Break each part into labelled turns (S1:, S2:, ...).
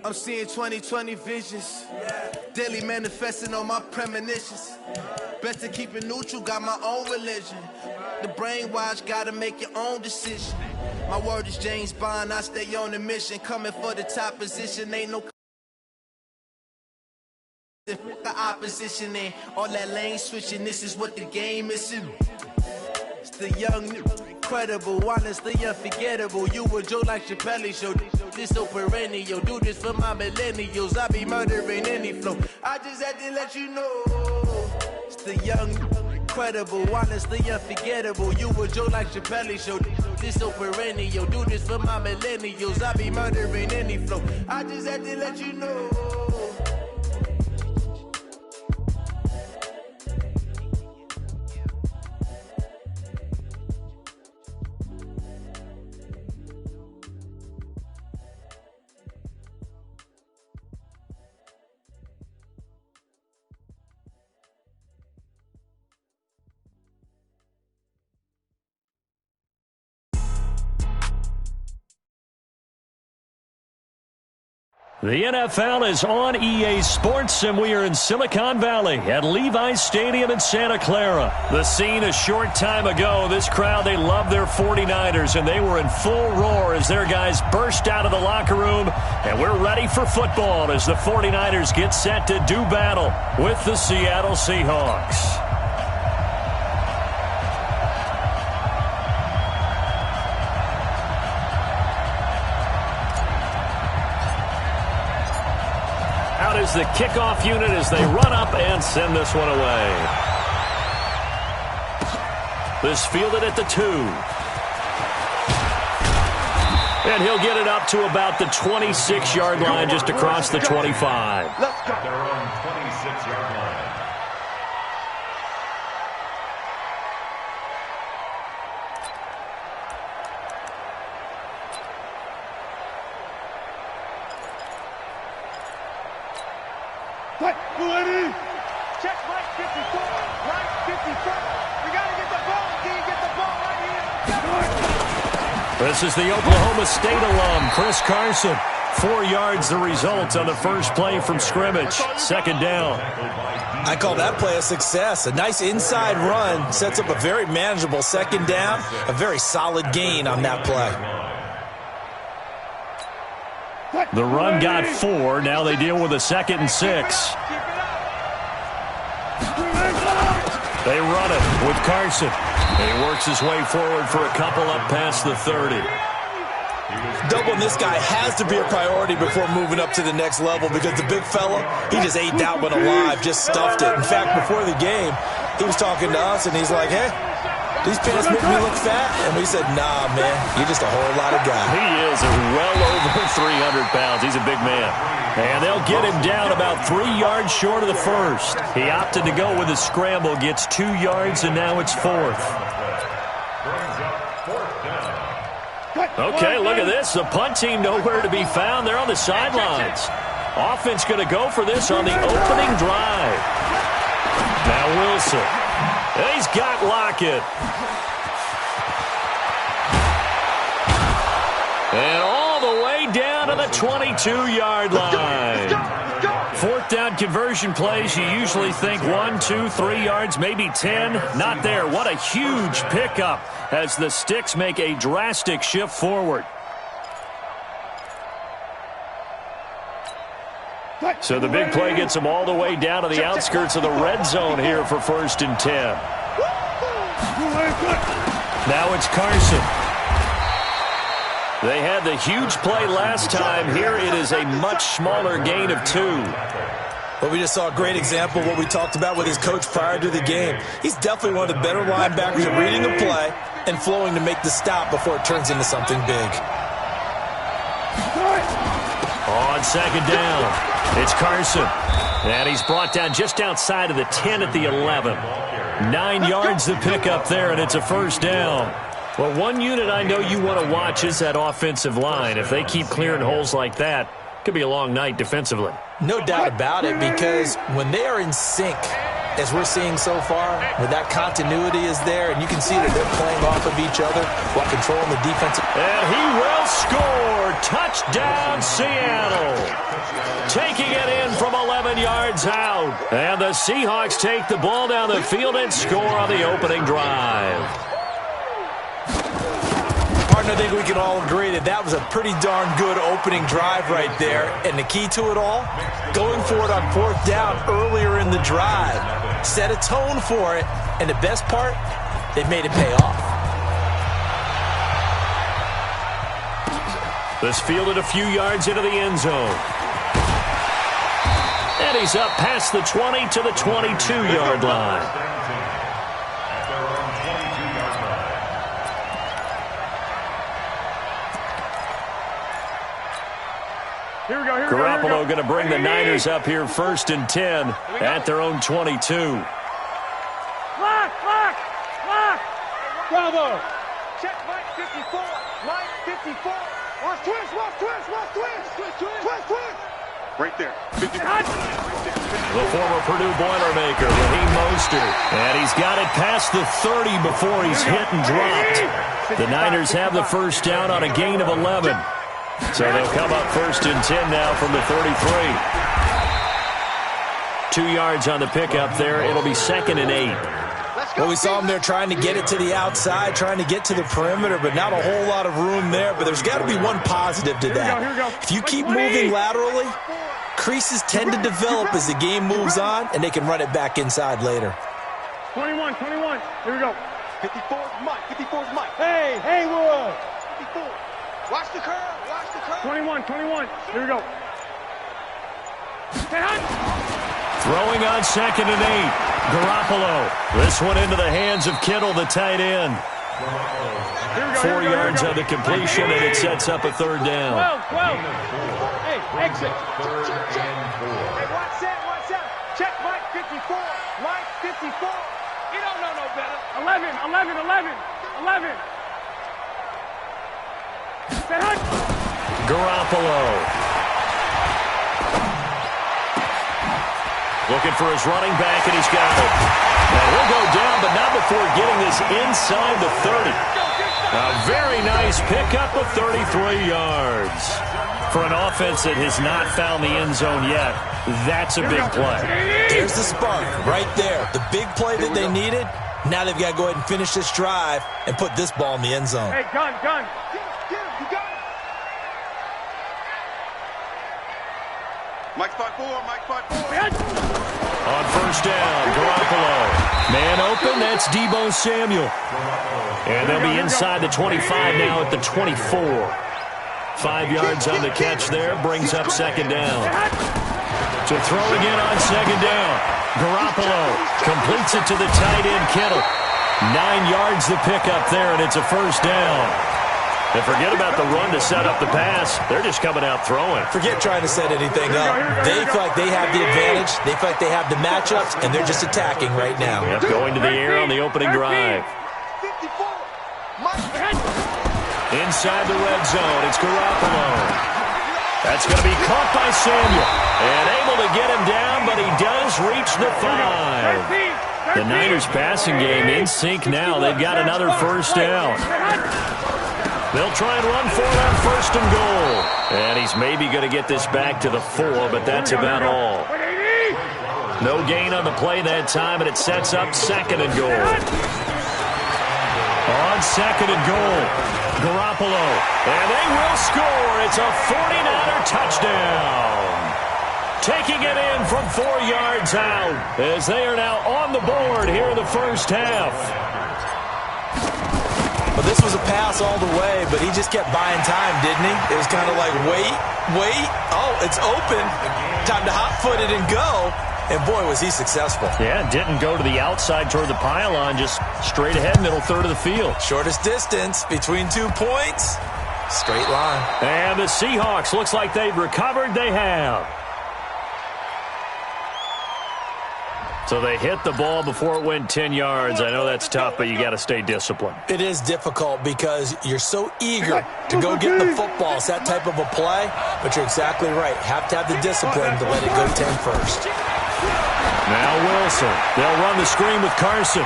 S1: I'm seeing 2020 visions. Daily manifesting on my premonitions. Best to keep it neutral, got my own religion. The brainwash, gotta make your own decision. My word is James Bond, I stay on the mission. Coming for the top position, ain't no the opposition in. All that lane switching, this is what the game is. It's the young, incredible, honestly unforgettable. You were Joe like Chappelle show. This so perennial, do this for my millennials. I be murdering any flow. I just had to let you know. It's the young, incredible, honestly unforgettable. You were Joe like Chappelle show. This so perennial, do this for my millennials. I be murdering any flow. I just had to let you know.
S2: The NFL is on EA Sports, and we are in Silicon Valley at Levi's Stadium in Santa Clara. The scene a short time ago. This crowd, they love their 49ers, and they were in full roar as their guys burst out of the locker room. And we're ready for football as the 49ers get set to do battle with the Seattle Seahawks. Is the kickoff unit as they run up and send this one away. This fielded at the 2. And he'll get it up to about the 26-yard line, just across the 25.
S3: Let's go. Their own 26-yard line.
S4: Ready? Check right 54, right 54. We got to get the ball. Can you get the ball right here?
S2: This is the Oklahoma State alum, Chris Carson. 4 yards the result on the first play from scrimmage. Second down.
S5: I call that play a success. A nice inside run sets up a very manageable second down. A very solid gain on that play.
S2: The run got 4. Now they deal with a 2nd and 6. They run it with Carson. And he works his way forward for a couple up past the 30.
S5: Doubling this guy has to be a priority before moving up to the next level because the big fella, he just ate that one alive, just stuffed it. In fact, before the game, he was talking to us, and he's like, hey, these pants make me look fat? And we said, nah, man, you're just a whole lot of guy.
S2: He is well over 300 pounds. He's a big man. And they'll get him down about 3 yards short of the first. He opted to go with a scramble, gets 2 yards, and now it's 4th. Okay, look at this. The punt team nowhere to be found. They're on the sidelines. Offense going to go for this on the opening drive. Now Wilson. He's got Lockett. And all the way down to the 22-yard line. 4th down conversion plays, you usually think 1, 2, 3 yards, maybe 10. Not there. What a huge pickup as the Sticks make a drastic shift forward. So the big play gets them all the way down to the outskirts of the red zone here for 1st and 10. Now it's Carson. They had the huge play last time. Here it is a much smaller gain of 2.
S5: Well, we just saw a great example of what we talked about with his coach prior to the game. He's definitely one of the better linebackers at reading the play and flowing to make the stop before it turns into something big.
S2: On 2nd down, it's Carson. And he's brought down just outside of the 10 at the 11. 9 yards to pick up there, and it's a 1st down. Well, one unit I know you want to watch is that offensive line. If they keep clearing holes like that, it could be a long night defensively.
S5: No doubt about it, because when they are in sync, as we're seeing so far, where that continuity is there, and you can see that they're playing off of each other while controlling the defensive.
S2: And he will score. Touchdown, Seattle. yards out. And the Seahawks take the ball down the field and score on the opening drive.
S5: Partner, I think we can all agree that that was a pretty darn good opening drive right there. And the key to it all, going for it on 4th down earlier in the drive. Set a tone for it. And the best part, they've made it pay off.
S2: This fielded a few yards into the end zone. And he's up past the 20 to the 22-yard line.
S4: Here we go,
S2: Garoppolo going to bring the Niners up here 1st and 10 at their own 22.
S4: Lock! Bravo! Check Mike 54. Mike 54. Watch twist! Right there. 54.
S2: The former Purdue Boilermaker, Raheem Mostert. And he's got it past the 30 before he's hit and dropped. The Niners have the first down on a gain of 11. So they'll come up 1st and 10 now from the 33. 2 yards on the pickup there. It'll be 2nd and 8.
S5: Well, we saw him there trying to get it to the outside, trying to get to the perimeter, but not a whole lot of room there. But there's got to be one positive to that. If you keep moving laterally, creases tend to develop as the game moves on, and they can run it back inside later.
S4: 21. Here we go. 54's Mike. 54's Mike. Hey, Haywood. 54. Watch the curve. 21. Here we go.
S2: Throwing on 2nd and 8. Garoppolo. This one into the hands of Kittle, the tight end. 4 yards on the completion, and it sets up a 3rd down.
S4: 12. Hey, exit. Check. Hey, watch out. Check Mike 54. Mike 54. You don't know no better. 11.
S2: Garoppolo. Looking for his running back, and he's got it. And he'll go down, but not before getting this inside the 30. A very nice pickup of 33 yards. For an offense that has not found the end zone yet, that's a big play.
S5: There's the spark right there. The big play that they needed. Now they've got to go ahead and finish this drive and put this ball in the end zone.
S4: Hey, gun. Get him. You got it. Mike 5-4.
S2: On 1st down, Garoppolo. Man open, that's Deebo Samuel. And they'll be inside the 25 now at the 24. 5 yards on the catch there, brings up 2nd down. So throwing in on 2nd down. Garoppolo completes it to the tight end, Kittle. 9 yards the pickup there, and it's a 1st down. And forget about the run to set up the pass. They're just coming out throwing.
S5: Forget trying to set anything up. They feel like they have the advantage. They feel like they have the matchups, and they're just attacking right now.
S2: Yep, going to the air on the opening drive. Inside the red zone, it's Garoppolo. That's going to be caught by Samuel. And able to get him down, but he does reach the 5. The Niners passing game in sync now. They've got another 1st down. They'll try and run for it on 1st and goal. And he's maybe going to get this back to the 4, but that's about all. No gain on the play that time, and it sets up 2nd and goal. On 2nd and goal, Garoppolo. And they will score. It's a 49er touchdown. Taking it in from 4 yards out as they are now on the board here in the 1st half.
S5: Well, this was a pass all the way, but he just kept buying time, didn't he? It was kind of like, wait. Oh, it's open. Time to hot-foot it and go. And, boy, was he successful.
S2: Yeah, didn't go to the outside toward the pylon, just straight ahead, middle third of the field.
S5: Shortest distance between 2 points. Straight line.
S2: And the Seahawks, looks like they've recovered. They have. So they hit the ball before it went 10 yards. I know that's tough, but you got to stay disciplined.
S5: It is difficult because you're so eager to go get the football. It's that type of a play, but you're exactly right. Have to have the discipline to let it go 10 first.
S2: Now Wilson. They'll run the screen with Carson.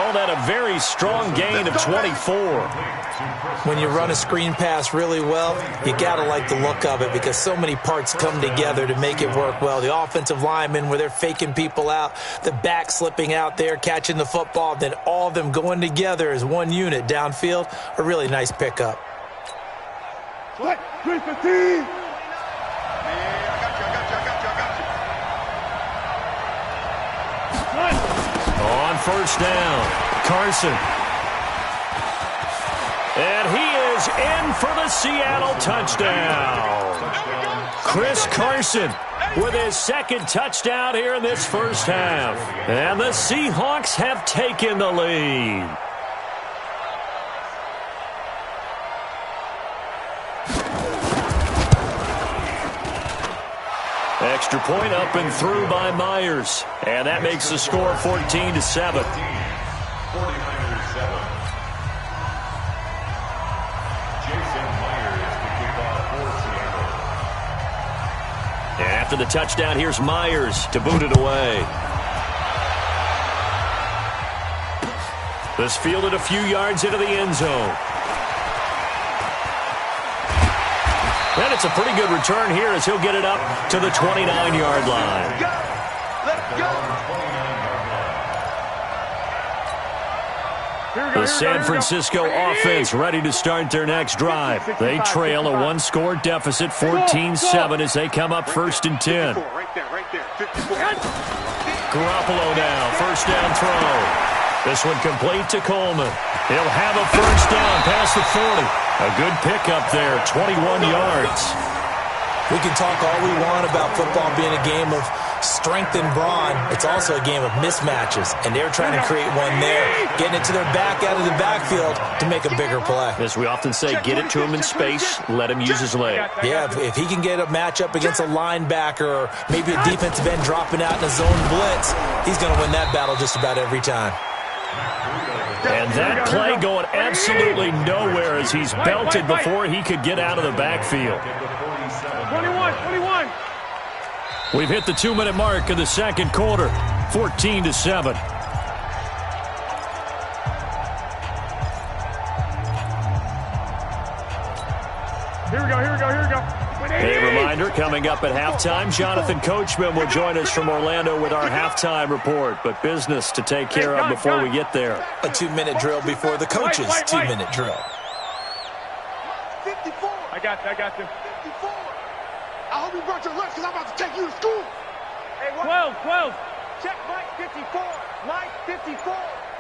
S2: call that a very strong gain of 24.
S5: When you run a screen pass really well, you got to like the look of it because so many parts come together to make it work well. The offensive linemen, where they're faking people out, the back slipping out there, catching the football, then all of them going together as one unit downfield, a really nice pickup.
S4: What? 315!
S2: On first down, Carson. And he is in for the Seattle touchdown. Chris Carson with his second touchdown here in this first half. And the Seahawks have taken the lead. Extra point up and through by Myers. And that makes the score 14-7.
S3: 49ers 7. Jason Myers, the kickoff for Seattle.
S2: And after the touchdown, here's Myers to boot it away. This fielded a few yards into the end zone. And it's a pretty good return here as he'll get it up to the 29-yard line.
S4: Let's go!
S2: The San Francisco offense ready to start their next drive. They trail a one-score deficit, 14-7, as they come up first and 10.
S4: Right there. 54.
S2: Garoppolo now, first down throw. This one complete to Coleman. He'll have a first down past the 40. A good pickup there, 21 yards.
S5: We can talk all we want about football being a game of strength and brawn. It's also a game of mismatches, and they're trying to create one there, getting it to their back out of the backfield to make a bigger play.
S2: As we often say, get it to him in space, let him use his leg.
S5: Yeah, if he can get a matchup against a linebacker or maybe a defensive end dropping out in a zone blitz, he's going to win that battle just about every time.
S2: And that play going absolutely nowhere as he's belted before he could get out of the backfield.
S4: 21.
S2: We've hit the 2-minute mark of the second quarter, 14-7.
S4: Here we go.
S2: A reminder, coming up at halftime, Jonathan Coachman will join us from Orlando with our halftime report, but business to take care of before we get there.
S5: A 2-minute drill before the coach's 2-minute drill.
S4: 54. I got you. 54. I hope you brought your lunch because I'm about to take you to school. Hey, 12. Check Mike 54. Mike 54.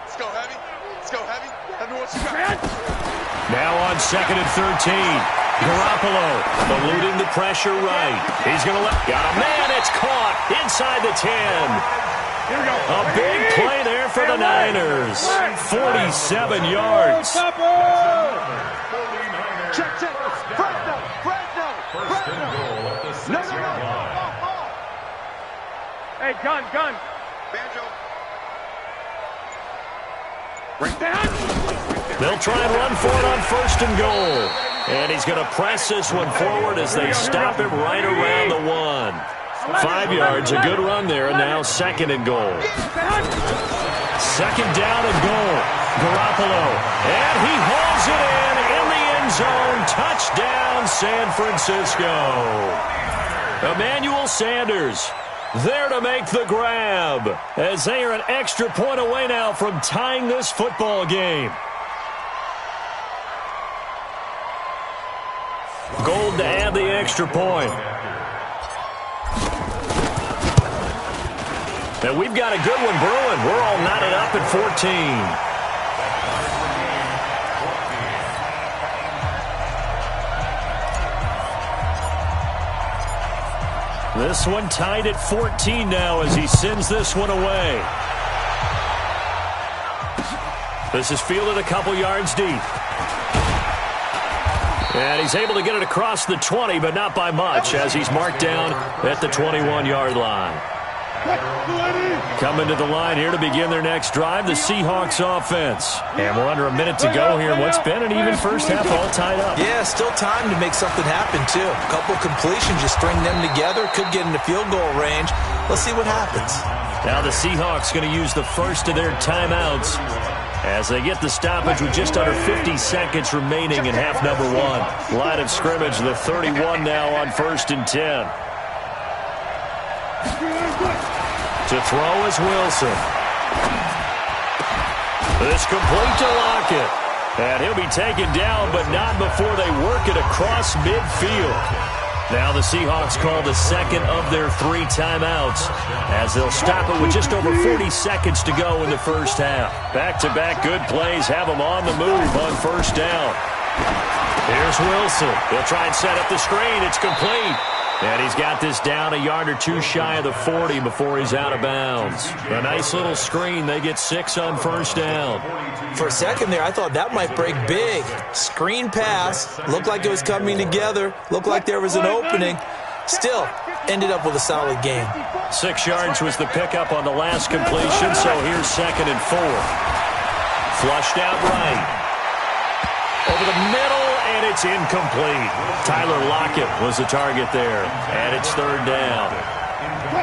S4: Let's go heavy. Let me what you got.
S2: Now on 2nd and 13. Garoppolo eluding the pressure right. He's going to got a man. It's caught inside the 10.
S4: Here we go.
S2: A big play there for the Niners. 47 yards.
S4: Check. Fresno. No. Hey, gun. Banjo. Right down.
S2: They'll try and run for it on 1st and goal. And he's going to press this one forward as they stop him right around the 1. 5 yards, a good run there, and now 2nd and goal. 2nd down and goal. Garoppolo, and he hauls it in the end zone. Touchdown, San Francisco. Emmanuel Sanders there to make the grab as they are an extra point away now from tying this football game. Gold to add the extra point. And we've got a good one brewing. We're all knotted up at 14. This one tied at 14 now as he sends this one away. This is fielded a couple yards deep. And he's able to get it across the 20, but not by much, as he's marked down at the 21-yard line. Coming to the line here to begin their next drive, the Seahawks offense. And we're under a minute to go here in what's been an even first half, all tied up.
S5: Yeah, still time to make something happen, too. A couple completions, you string them together, could get into field goal range. Let's see what happens.
S2: Now the Seahawks going to use the first of their timeouts as they get the stoppage with just under 50 seconds remaining in half number one. Line of scrimmage, the 31 now on 1st and 10. To throw is Wilson. This complete to Lockett. And he'll be taken down, but not before they work it across midfield. Now the Seahawks call the second of their 3 timeouts as they'll stop it with just over 40 seconds to go in the first half. Back-to-back good plays have them on the move on 1st down. Here's Wilson. He'll try and set up the screen. It's complete. And he's got this down a yard or 2 shy of the 40 before he's out of bounds. A nice little screen. They get 6 on 1st down.
S5: For a second there, I thought that might break big. Screen pass. Looked like it was coming together. Looked like there was an opening. Still, ended up with a solid gain.
S2: 6 yards was the pickup on the last completion, so here's 2nd and 4. Flushed out right. Over the middle, and it's incomplete. Tyler Lockett was the target there, and it's 3rd down.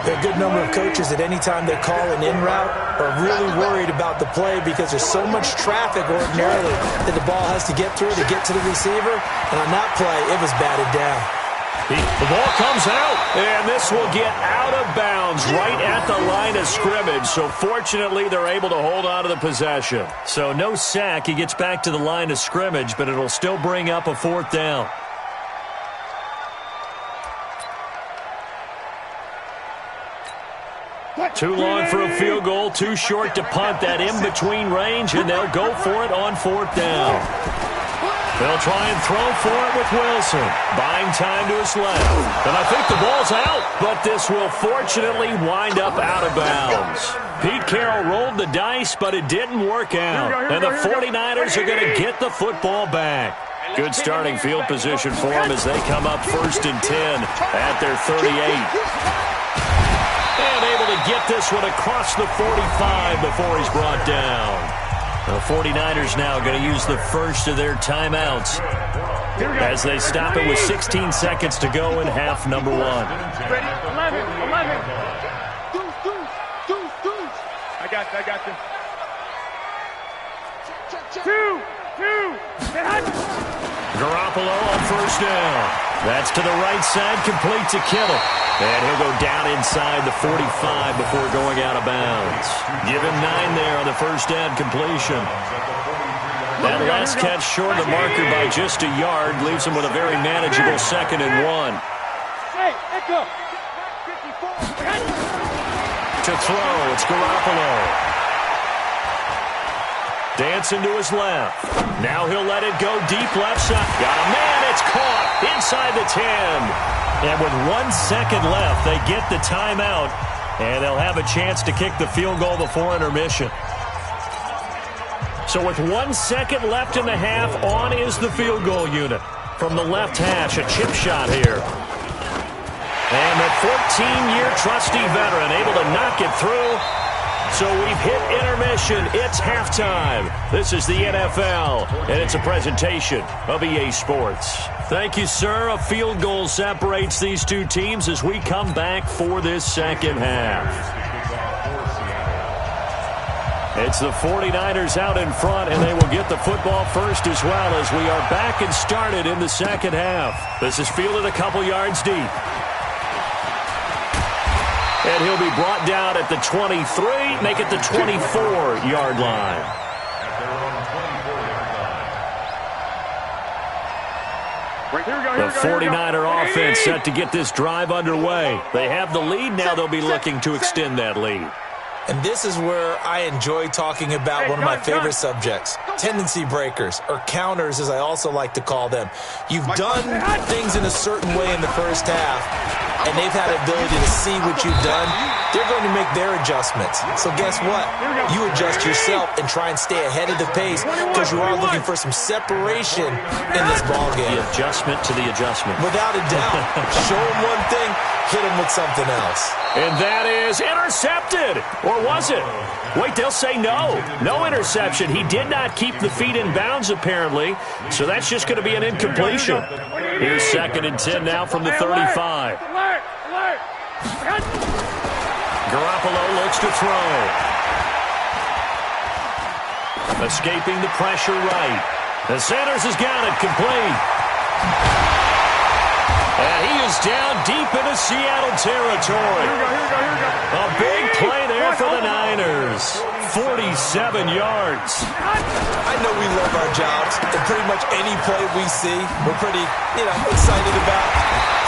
S5: There are a good number of coaches at any time they call an in route are really worried about the play because there's so much traffic ordinarily that the ball has to get through to get to the receiver. And on that play, it was batted down.
S2: The ball comes out, and this will get out of bounds right at the line of scrimmage. So fortunately, they're able to hold on to the possession. So no sack. He gets back to the line of scrimmage, but it'll still bring up a 4th down. Too long for a field goal, too short to punt. That in-between range, and they'll go for it on 4th down. They'll try and throw for it with Wilson. Buying time to his left. And I think the ball's out, but this will fortunately wind up out of bounds. Pete Carroll rolled the dice, but it didn't work out. And the 49ers are going to get the football back. Good starting field position for them as they come up 1st and 10 at their 38. And able to get this one across the 45 before he's brought down. The 49ers now going to use the first of their timeouts as they stop it with 16 seconds to go in half number 1.
S4: Ready? 11. I got you. 2.
S2: Garoppolo on 1st down. That's to the right side, complete to Kittle. And he'll go down inside the 45 before going out of bounds. Give him 9 there on the 1st down completion. That last catch short of the marker by just a yard leaves him with a very manageable 2nd and 1. To throw, it's Garoppolo. Dancing to his left. Now he'll let it go deep left side. Got a man, it's caught inside the 10. And with 1 second left, they get the timeout, and they'll have a chance to kick the field goal before intermission. So with 1 second left in the half, on is the field goal unit. From the left hash, a chip shot here. And the 14-year trusty veteran able to knock it through. So we've hit intermission. It's halftime. This is the NFL, and it's a presentation of EA Sports. Thank you, sir. A field goal separates these 2 teams as we come back for this second half. It's the 49ers out in front, and they will get the football first as well as we are back and started in the second half. This is fielded a couple yards deep. And he'll be brought down at the 23, make it the 24-yard line. The 49er offense set to get this drive underway. They have the lead. Now they'll be looking to extend that lead.
S5: And this is where I enjoy talking about one of my favorite subjects, tendency breakers, or counters as I also like to call them. You've done things in a certain way in the first half, and they've had the ability to see what you've done. They're going to make their adjustments. So guess what? You adjust yourself and try and stay ahead of the pace because you are looking for some separation in this ballgame.
S2: The adjustment to the adjustment.
S5: Without a doubt. Show them one thing, hit them with something else.
S2: And that is intercepted. Or was it? Wait, they'll say no. No interception. He did not keep the feet in bounds, apparently. So that's just going to be an incompletion. Here's 2nd and 10 now from the 35. Garoppolo looks to throw. Escaping the pressure right. The Sanders has got it complete. And he is down deep into Seattle territory. A big play there for the Niners. 47 yards.
S5: I know we love our jobs, and pretty much any play we see, we're pretty, excited about.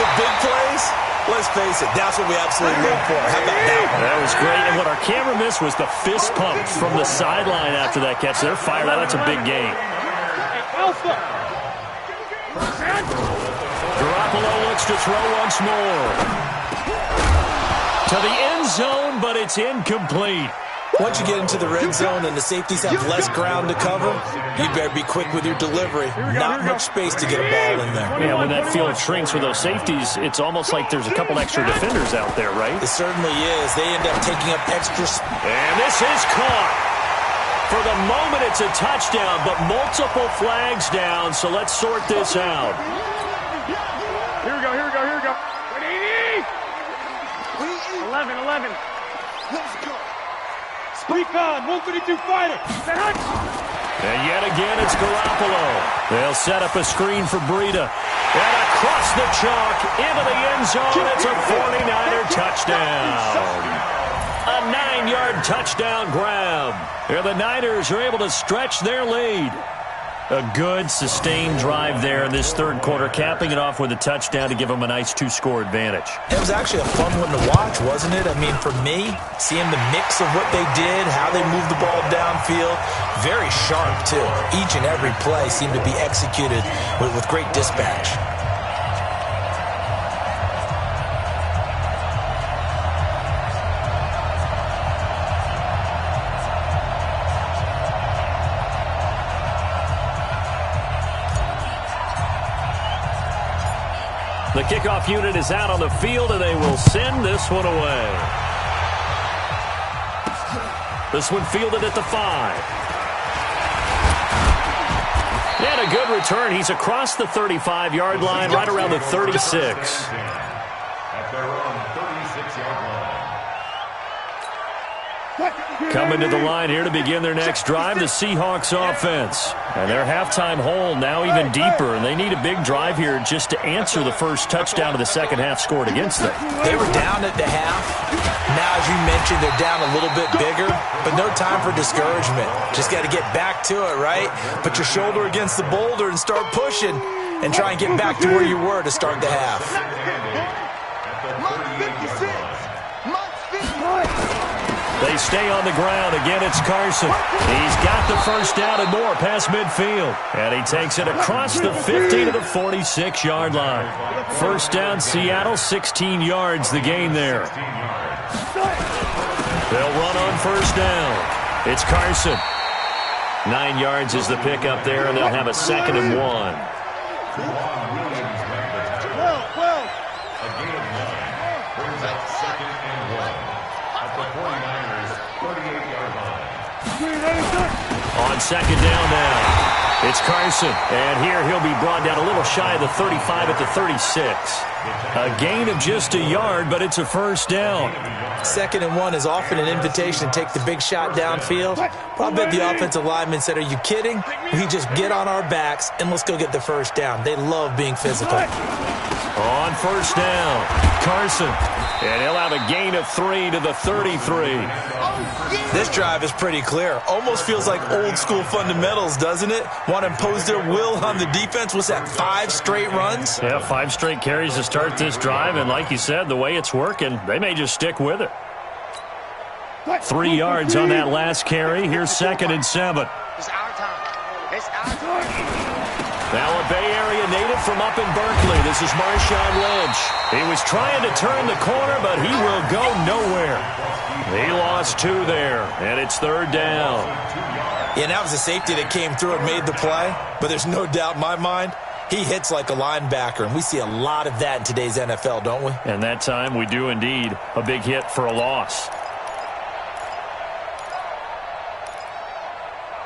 S5: The big plays, let's face it, that's what we absolutely live for. How about that one?
S2: That was great, and what our camera missed was the fist pump from the sideline after that catch. They're fired out. That's a big game. Garoppolo looks to throw once more. To the end zone, but it's incomplete.
S5: Once you get into the red zone and the safeties have less ground to cover, you better be quick with your delivery. Not much space to get a ball in there.
S2: Yeah, when that field shrinks with those safeties, it's almost like there's a couple extra defenders out there, right?
S5: It certainly is. They end up taking up extra space.
S2: And this is caught. For the moment, it's a touchdown, but multiple flags down, so let's sort this out.
S4: Here we go. 11. Let's go. Recon, 152 fighter.
S2: And yet again, it's Garoppolo. They'll set up a screen for Breida. And across the chalk, into the end zone, it's a 49er touchdown. A 9-yard touchdown grab. Here the Niners are able to stretch their lead. A good, sustained drive there in this third quarter, capping it off with a touchdown to give them a nice 2-score advantage.
S5: It was actually a fun one to watch, wasn't it? I mean, for me, seeing the mix of what they did, how they moved the ball downfield, very sharp, too. Each and every play seemed to be executed with great dispatch.
S2: The kickoff unit is out on the field, and they will send this one away. This one fielded at the 5. And a good return. He's across the 35-yard line, right around the 36.
S3: At their own 36-yard line.
S2: Coming to the line here to begin their next drive, the Seahawks offense. And their halftime hole now even deeper, and they need a big drive here just to answer the first touchdown of the second half scored against them.
S5: They were down at the half. Now, as you mentioned, they're down a little bit bigger, but no time for discouragement. Just got to get back to it, right? Put your shoulder against the boulder and start pushing and try and get back to where you were to start the half.
S2: They stay on the ground. Again, it's Carson. He's got the first down and more past midfield. And he takes it across the 50 to the 46-yard line. First down, Seattle, 16 yards the gain there. They'll run on first down. It's Carson. 9 yards is the pickup there, and they'll have a 2nd and 1. On second down now, it's Carson. And here he'll be brought down a little shy of the 35 at the 36. A gain of just a yard, but it's a first down.
S5: 2nd and 1 is often an invitation to take the big shot downfield. But I bet the offensive lineman said, are you kidding? We just get on our backs and let's go get the first down. They love being physical.
S2: On first down, Carson. And he'll have a gain of 3 to the 33.
S5: This drive is pretty clear. Almost feels like old school fundamentals, doesn't it? Want to impose their will on the defense. What's that, 5 straight runs?
S2: Yeah, 5 straight carries to start this drive. And like you said, the way it's working, they may just stick with it. 3 yards on that last carry. Here's 2nd and 7.
S4: It's our time. It's our time.
S2: Now a Bay Area native from up in Berkeley. This is Marshawn Lynch. He was trying to turn the corner, but he will go nowhere. He lost 2 there, and it's 3rd down.
S5: Yeah, that was a safety that came through and made the play, but there's no doubt in my mind he hits like a linebacker, and we see a lot of that in today's NFL, don't we?
S2: And that time we do indeed. A big hit for a loss.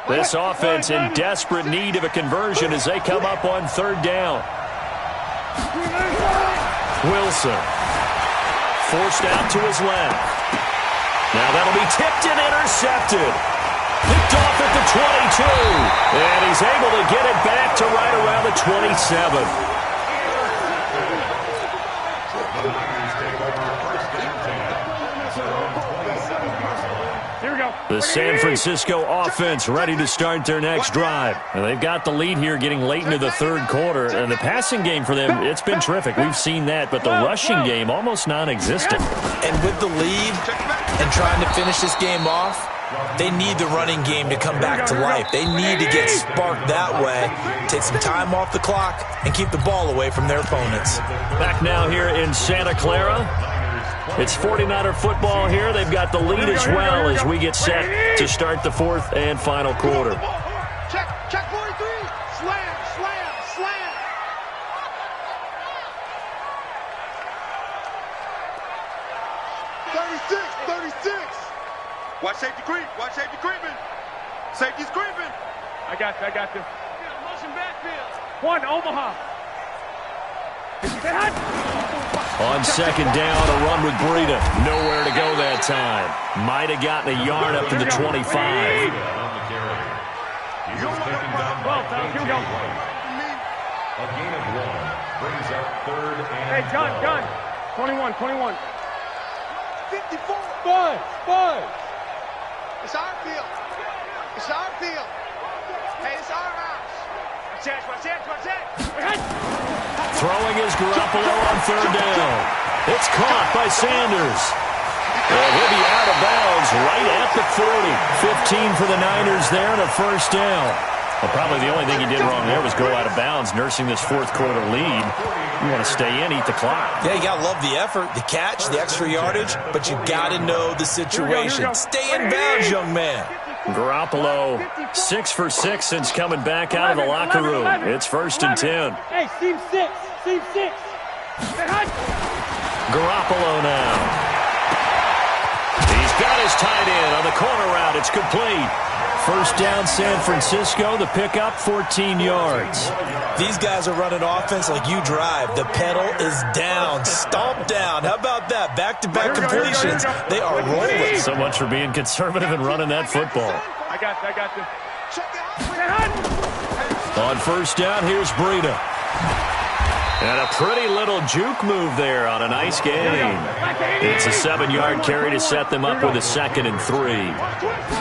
S2: This offense in desperate need of a conversion as they come up on 3rd down. Wilson forced out to his left. Now that'll be tipped and intercepted. picked off at the 22. And he's able to get it back to right around the 27. The San Francisco offense ready to start their next drive. And they've got the lead here getting late into the third quarter. And the passing game for them, it's been terrific. We've seen that. But the rushing game, almost non-existent.
S5: And with the lead and trying to finish this game off, they need the running game to come back to life. They need to get sparked that way, take some time off the clock, and keep the ball away from their opponents.
S2: Back now here in Santa Clara. It's 49er football here. They've got the lead as well as we get set to start the fourth and final quarter.
S4: Check 43. Slam, slam, slam. Watch safety creep. Watch safety creeping. Safety's creeping. I got you. Motion backfield. One, Omaha.
S2: On second down, a run with Breida. Nowhere to go that time. Might have gotten a yard up to the 25.
S3: Here we go. A gain of 1 brings up third and
S4: Hey, gun. 21. 54. 5. It's our field. Hey, it's our house. Watch it.
S2: Throwing is Garoppolo on third down. It's caught by Sanders. And he'll be out of bounds right at the 40. 15 for the Niners there and a first down. Well, probably the only thing he did wrong there was go out of bounds, nursing this fourth quarter lead. You want to stay in, eat the clock.
S5: Yeah, you got to love the effort, the catch, the extra yardage, but you got to know the situation. Stay in bounds, young man.
S2: Garoppolo, 6 for 6 since coming back out of the locker room. It's 1st and 10.
S4: Hey, seam 6.
S2: Garoppolo now. He's got his tight end on the corner route. It's complete. First down, San Francisco. The pickup, 14 yards.
S5: These guys are running offense like you drive. The pedal is down, stomp down. How about that? Back-to-back completions. They are rolling.
S2: So much for being conservative and running that football.
S4: I got you.
S2: On first down, here's Breida. And a pretty little juke move there on a nice game. It's a 7-yard carry to set them up with a 2nd and 3.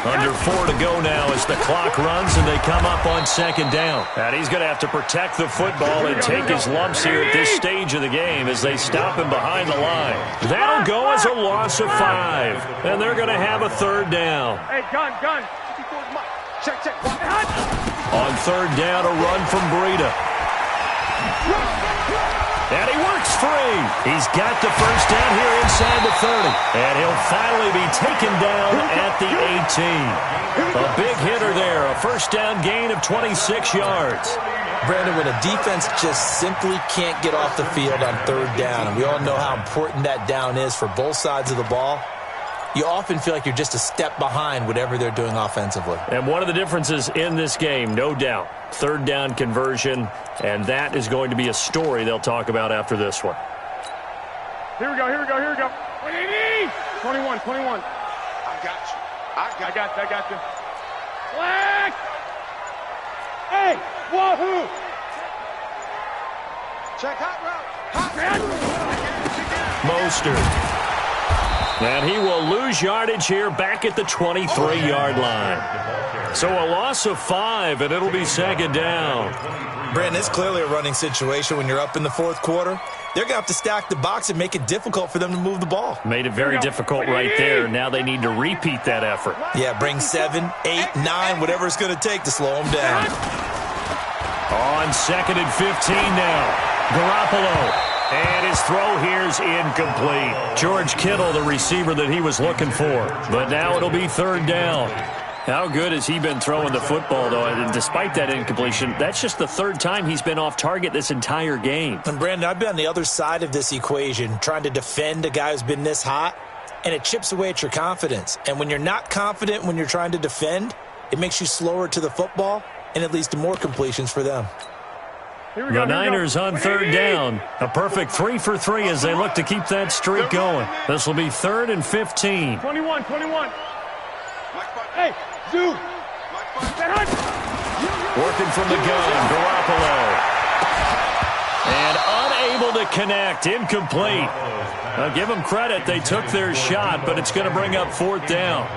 S2: Under 4 to go now as the clock runs and they come up on 2nd down. And he's going to have to protect the football and take his lumps here at this stage of the game as they stop him behind the line. That'll go as a loss of 5. And they're going to have a 3rd down.
S4: Hey, gun. Check.
S2: On 3rd down, a run from Breida. And he works free. He's got the first down here inside the 30. And he'll finally be taken down at the 18. A big hitter there. A first down gain of 26 yards.
S5: Brandon, when a defense just simply can't get off the field on 3rd down, and we all know how important that down is for both sides of the ball, you often feel like you're just a step behind whatever they're doing offensively.
S2: And one of the differences in this game, no doubt, 3rd down conversion, and that is going to be a story they'll talk about after this one.
S4: Here we go. 21. I got you. Flag! Hey, wahoo! Check hot route.
S2: Mostert. And he will lose yardage here back at the 23-yard line. So a loss of 5, and it'll be 2nd down.
S5: Brandon, it's clearly a running situation when you're up in the 4th quarter. They're going to have to stack the box and make it difficult for them to move the ball.
S2: Made it very difficult right there. Now they need to repeat that effort.
S5: Yeah, bring 7, 8, 9, whatever it's going to take to slow them down.
S2: On 2nd and 15 now. Garoppolo. And his throw here's incomplete. George Kittle, the receiver that he was looking for. But now it'll be 3rd down. How good has he been throwing the football, though? And despite that incompletion, that's just the 3rd time he's been off target this entire game.
S5: And, Brandon, I've been on the other side of this equation, trying to defend a guy who's been this hot, and it chips away at your confidence. And when you're not confident when you're trying to defend, it makes you slower to the football, and it leads to more completions for them.
S2: The Niners on 3rd down. A perfect 3 for 3 as they look to keep that streak going. This will be 3rd and 15.
S4: 21. Hey, Zoo.
S2: Working from the gun, Garoppolo. And unable to connect, incomplete. Now give them credit, they took their shot, but it's going to bring up 4th down.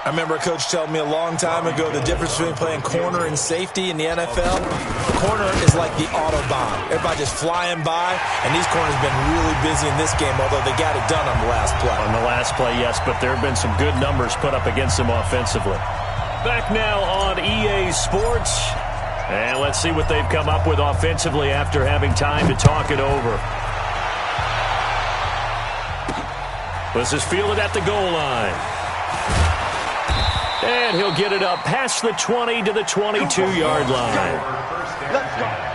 S5: I remember a coach telling me a long time ago the difference between playing corner and safety in the NFL. Corner is like the Autobahn. Everybody just flying by, and these corners have been really busy in this game, although they got it done on the last play.
S2: On the last play, yes, but there have been some good numbers put up against them offensively. Back now on EA Sports, and let's see what they've come up with offensively after having time to talk it over. This is fielded at the goal line. And he'll get it up past the 20 to the 22-yard line.
S4: Let's go.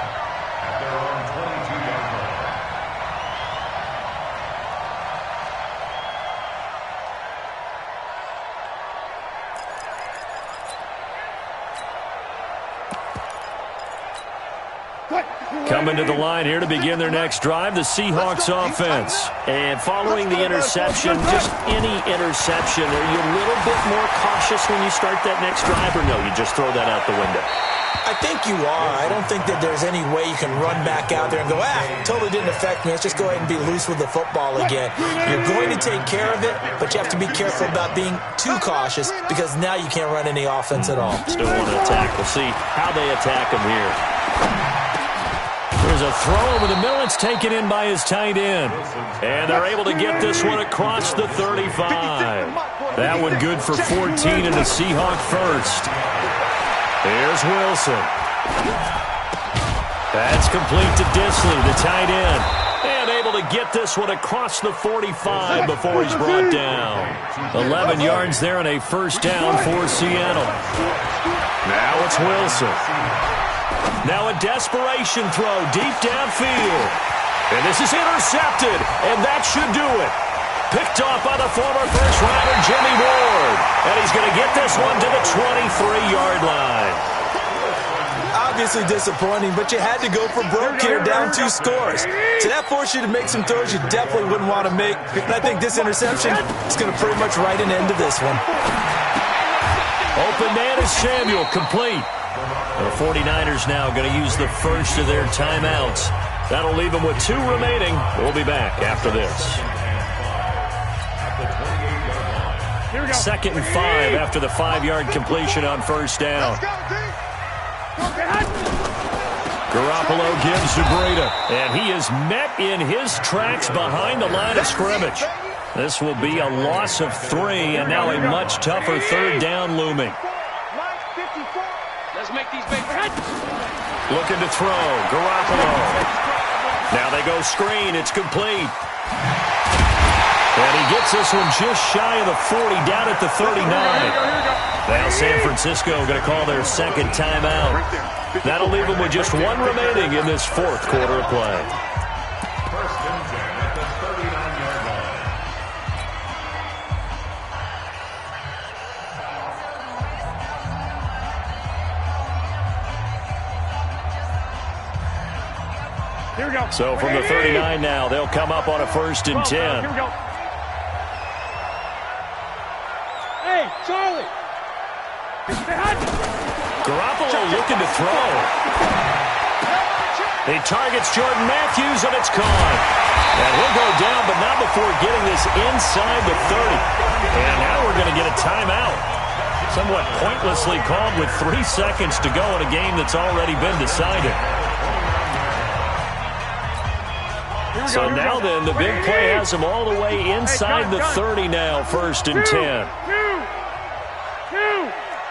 S2: Coming to the line here to begin their next drive, the Seahawks offense. And following the interception, just any interception, are you a little bit more cautious when you start that next drive, or no, you just throw that out the window?
S5: I think you are. I don't think that there's any way you can run back out there and go, totally didn't affect me. Let's just go ahead and be loose with the football again. You're going to take care of it, but you have to be careful about being too cautious because now you can't run any offense at all.
S2: Still want to attack. We'll see how they attack him here. There's a throw over the middle. It's taken in by his tight end. And they're able to get this one across the 35. That one good for 14 and a Seahawk first. Here's Wilson. That's complete to Disley, the tight end. And able to get this one across the 45 before he's brought down. 11 yards there and a first down for Seattle. Now it's Wilson. Now a desperation throw deep downfield. And this is intercepted, and that should do it. Picked off by the former first-rounder Jimmy Ward. And he's going to get this one to the 23-yard line.
S5: Obviously disappointing, but you had to go for broke here, down 2 scores. So that forced you to make some throws you definitely wouldn't want to make. And I think this interception is going to pretty much write an end to this one.
S2: Open man is Samuel, complete. The 49ers now going to use the first of their timeouts. That'll leave them with 2 remaining. We'll be back after this. 2nd and 5 after the 5-yard completion on first down. Garoppolo gives to Breida, and he is met in his tracks behind the line of scrimmage. This will be a loss of 3, and now a much tougher 3rd down looming.
S4: Let's make these big hits.
S2: Looking to throw, Garoppolo. Now they go screen, it's complete. And he gets this one just shy of the 40, down at the 39. Now San Francisco going to call their 2nd timeout. That'll leave them with just 1 remaining in this 4th quarter of play.
S3: First and 10 at the 39-yard line.
S4: Here we go.
S2: So from the 39 now, they'll come up on a 1st and 10.
S4: Here we go. Hey, Charlie.
S2: Garoppolo looking to throw. He targets Jordan Matthews, and it's caught. And he'll go down, but not before getting this inside the 30. And now we're going to get a timeout. Somewhat pointlessly called with 3 seconds to go in a game that's already been decided. So now then, the big play has him all the way inside the 30 now, 1st and 10.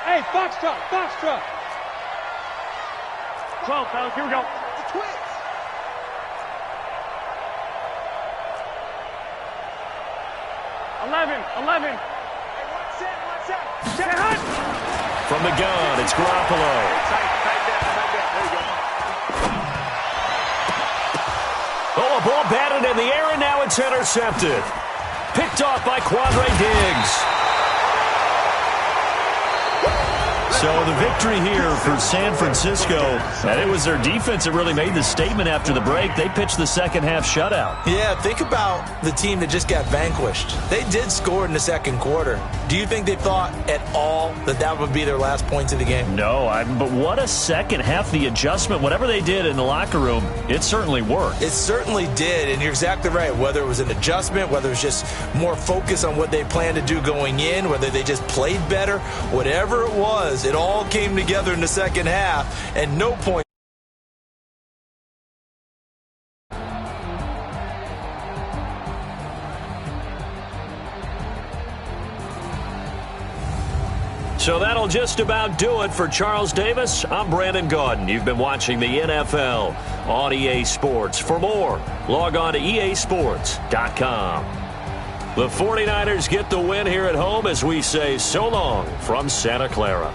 S4: Hey, Foxtrot. 12, fellas, here we go. The Twins. 11. Hey, one set.
S2: From the gun, it's Garoppolo. Oh, a ball batted in the air, and now it's intercepted. Picked off by Quandre Diggs. So So the victory here for San Francisco, and it was their defense that really made the statement after the break. They pitched the second half shutout.
S5: Yeah, think about the team that just got vanquished. They did score in the second quarter. Do you think they thought at all that that would be their last points of the game?
S2: No, but what a second half. The adjustment, whatever they did in the locker room, it certainly worked.
S5: It certainly did, and you're exactly right. Whether it was an adjustment, whether it was just more focus on what they planned to do going in, whether they just played better, whatever it was, it all came together in the second half, and no point.
S2: So that'll just about do it for Charles Davis. I'm Brandon Gaudin. You've been watching the NFL on EA Sports. For more, log on to easports.com. The 49ers get the win here at home as we say so long from Santa Clara.